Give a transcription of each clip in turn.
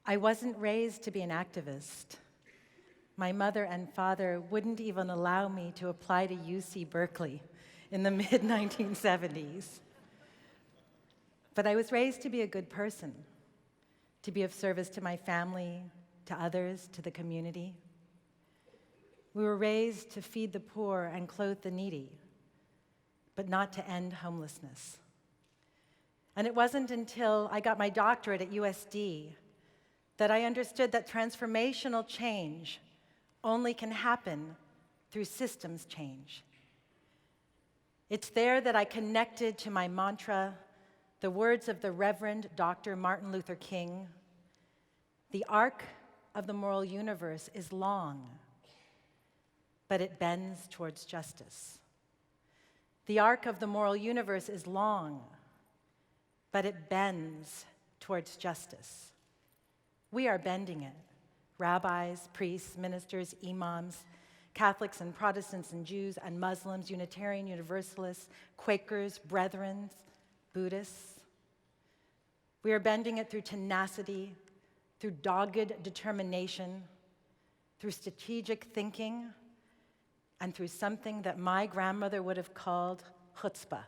I wasn't raised to be an activist. My mother and father wouldn't even allow me to apply to UC Berkeley in the mid-1970s. But I was raised to be a good person, to be of service to my family, to others, to the community. We were raised to feed the poor and clothe the needy, but not to end homelessness. And it wasn't until I got my doctorate at USD that I understood that transformational change only can happen through systems change. It's there that I connected to my mantra, the words of the Reverend Dr. Martin Luther King: "The arc of the moral universe is long, but it bends towards justice." The arc of the moral universe is long, but it bends towards justice. We are bending it. Rabbis, priests, ministers, imams, Catholics and Protestants and Jews and Muslims, Unitarian Universalists, Quakers, Brethren, Buddhists. We are bending it through tenacity, through dogged determination, through strategic thinking, and through something that my grandmother would have called chutzpah.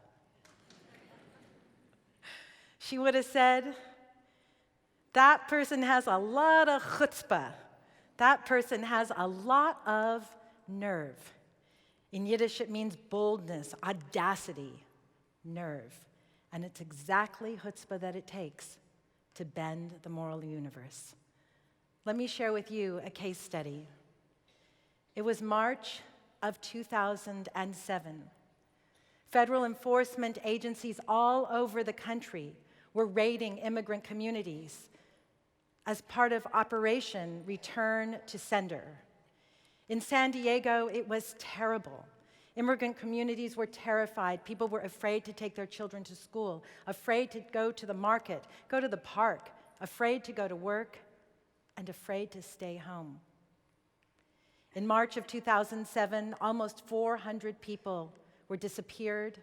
She would have said, "That person has a lot of chutzpah. That person has a lot of nerve." In Yiddish, it means boldness, audacity, nerve. And it's exactly chutzpah that it takes to bend the moral universe. Let me share with you a case study. It was March of 2007. Federal enforcement agencies all over the country were raiding immigrant communities as part of Operation Return to Sender. In San Diego, it was terrible. Immigrant communities were terrified. People were afraid to take their children to school, afraid to go to the market, go to the park, afraid to go to work, and afraid to stay home. In March of 2007, almost 400 people were disappeared,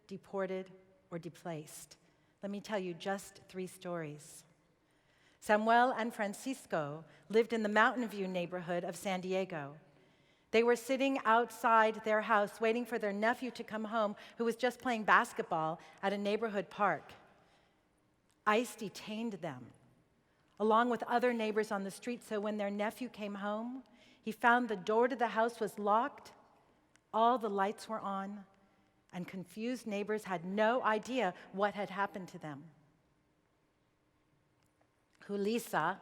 deported, or displaced. Let me tell you just 3 stories. Samuel and Francisco lived in the Mountain View neighborhood of San Diego. They were sitting outside their house waiting for their nephew to come home, who was just playing basketball at a neighborhood park. ICE detained them, along with other neighbors on the street, so when their nephew came home, he found the door to the house was locked, all the lights were on, and confused neighbors had no idea what had happened to them. Julissa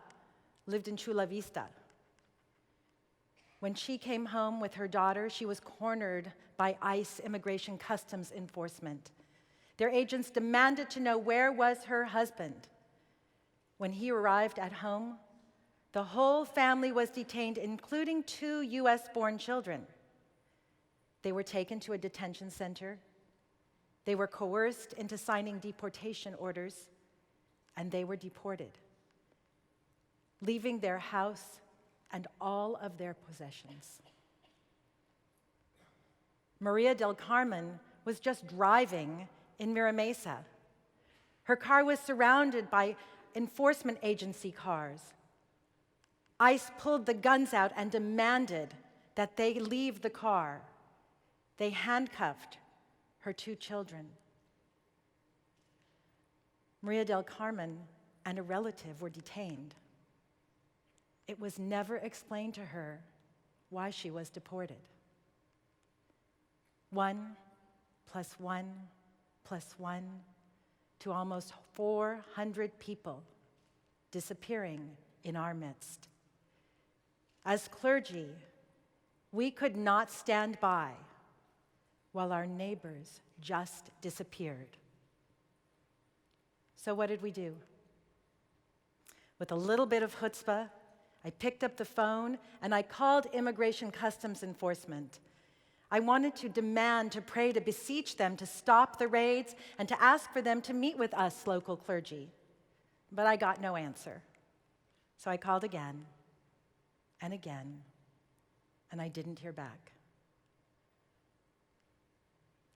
lived in Chula Vista. When she came home with her daughter, she was cornered by ICE Immigration Customs Enforcement. Their agents demanded to know where was her husband. When he arrived at home, the whole family was detained, including 2 US-born children. They were taken to a detention center. They were coerced into signing deportation orders, and they were deported, leaving their house and all of their possessions. Maria del Carmen was just driving in Mira Mesa. Her car was surrounded by enforcement agency cars. ICE pulled the guns out and demanded that they leave the car. They handcuffed her 2 children. Maria del Carmen and a relative were detained. It was never explained to her why she was deported. 1 + 1 + 1 to almost 400 people disappearing in our midst. As clergy, we could not stand by while our neighbors just disappeared. So what did we do? With a little bit of chutzpah, I picked up the phone and I called Immigration Customs Enforcement. I wanted to demand, to pray, to beseech them to stop the raids and to ask for them to meet with us, local clergy. But I got no answer. So I called again and again, and I didn't hear back.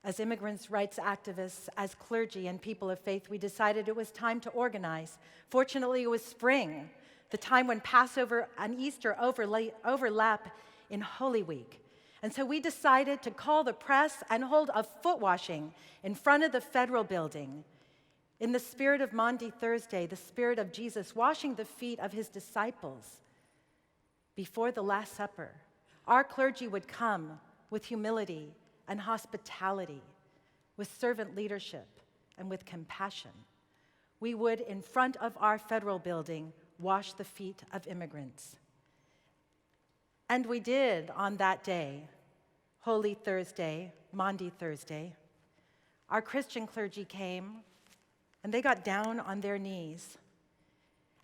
As immigrants' rights activists, as clergy and people of faith, we decided it was time to organize. Fortunately, it was spring. the time when Passover and Easter overlap in Holy Week. And so we decided to call the press and hold a foot washing in front of the federal building in the spirit of Maundy Thursday, the spirit of Jesus washing the feet of his disciples before the Last Supper. Our clergy would come with humility and hospitality, with servant leadership and with compassion. We would, in front of our federal building, wash the feet of immigrants. And we did on that day, Holy Thursday, Maundy Thursday. Our Christian clergy came, and they got down on their knees.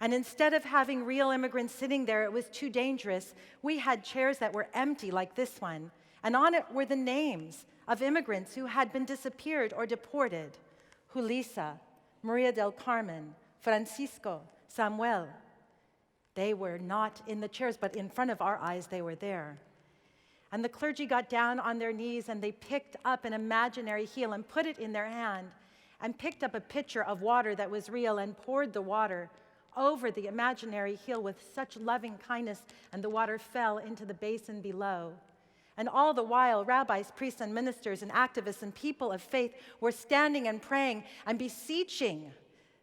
And instead of having real immigrants sitting there, it was too dangerous. We had chairs that were empty, like this one, and on it were the names of immigrants who had been disappeared or deported: Julissa, Maria del Carmen, Francisco, Samuel. They were not in the chairs, but in front of our eyes, they were there. And the clergy got down on their knees, and they picked up an imaginary heel and put it in their hand, and picked up a pitcher of water that was real and poured the water over the imaginary heel with such loving kindness, and the water fell into the basin below. And all the while, rabbis, priests, and ministers, and activists, and people of faith were standing and praying and beseeching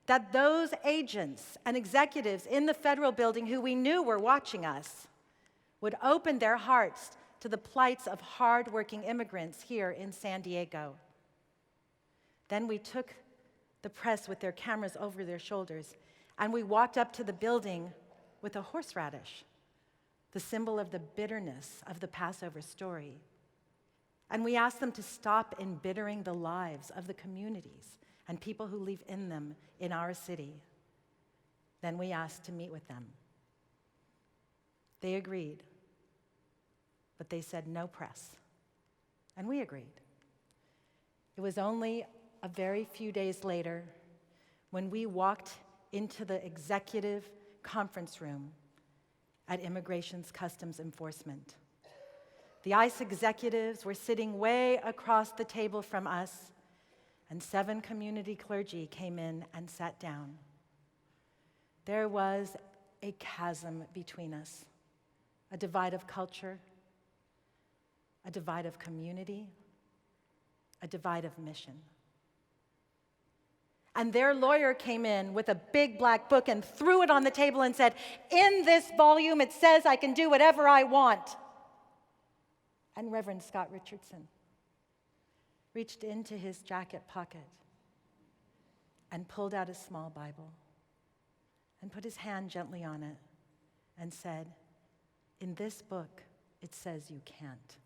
that those agents and executives in the federal building who we knew were watching us would open their hearts to the plights of hardworking immigrants here in San Diego. Then we took the press with their cameras over their shoulders, and we walked up to the building with a horseradish, the symbol of the bitterness of the Passover story. And we asked them to stop embittering the lives of the communities and people who live in them in our city. Then we asked to meet with them. They agreed, but they said no press. And we agreed. It was only a very few days later when we walked into the executive conference room at Immigration's Customs Enforcement. The ICE executives were sitting way across the table from us, and 7 community clergy came in and sat down. There was a chasm between us, a divide of culture, a divide of community, a divide of mission. And their lawyer came in with a big black book and threw it on the table and said, "In this volume, it says I can do whatever I want." And Reverend Scott Richardson reached into his jacket pocket and pulled out a small Bible and put his hand gently on it and said, "In this book, it says you can't."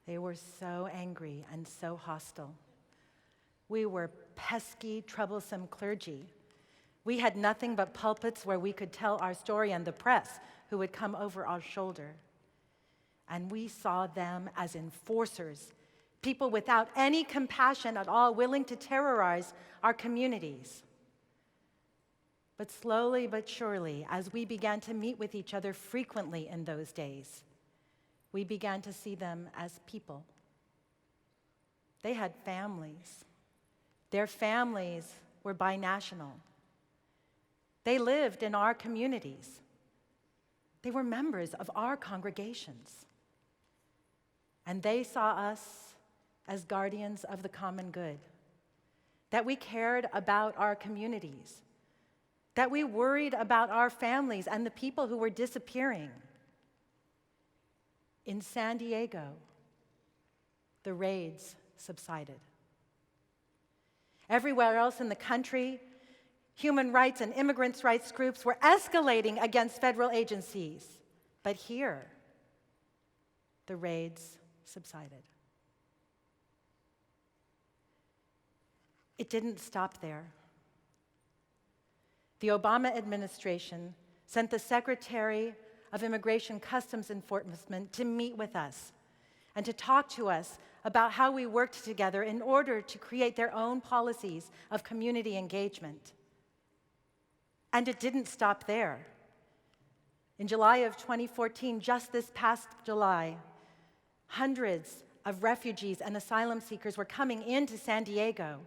They were so angry and so hostile. We were pesky, troublesome clergy. We had nothing but pulpits where we could tell our story, and the press who would come over our shoulder. And we saw them as enforcers, people without any compassion at all, willing to terrorize our communities. But slowly but surely, as we began to meet with each other frequently in those days, we began to see them as people. They had families. Their families were binational. They lived in our communities. They were members of our congregations. And they saw us as guardians of the common good, that we cared about our communities, that we worried about our families and the people who were disappearing. In San Diego, the raids subsided. Everywhere else in the country, human rights and immigrants' rights groups were escalating against federal agencies. But here, the raids subsided. It didn't stop there. The Obama administration sent the Secretary of Immigration Customs Enforcement to meet with us and to talk to us about how we worked together in order to create their own policies of community engagement. And it didn't stop there. In July of 2014, just this past July, Hundreds of refugees and asylum seekers were coming into San Diego.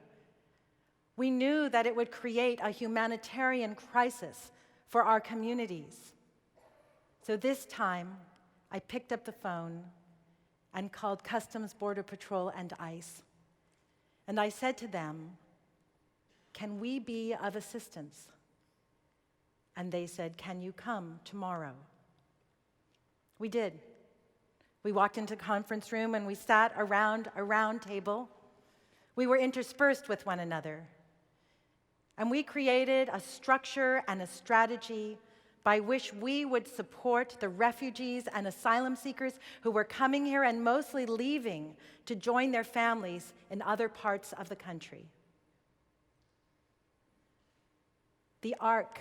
We knew that it would create a humanitarian crisis for our communities. So this time, I picked up the phone and called Customs, Border Patrol, and ICE. And I said to them, "Can we be of assistance?" And they said, "Can you come tomorrow?" We did. We walked into the conference room and we sat around a round table. We were interspersed with one another. And we created a structure and a strategy by which we would support the refugees and asylum seekers who were coming here and mostly leaving to join their families in other parts of the country. The arc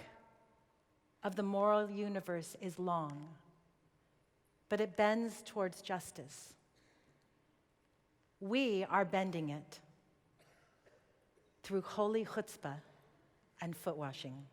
of the moral universe is long, but it bends towards justice. We are bending it through Holy Chutzpah and foot washing.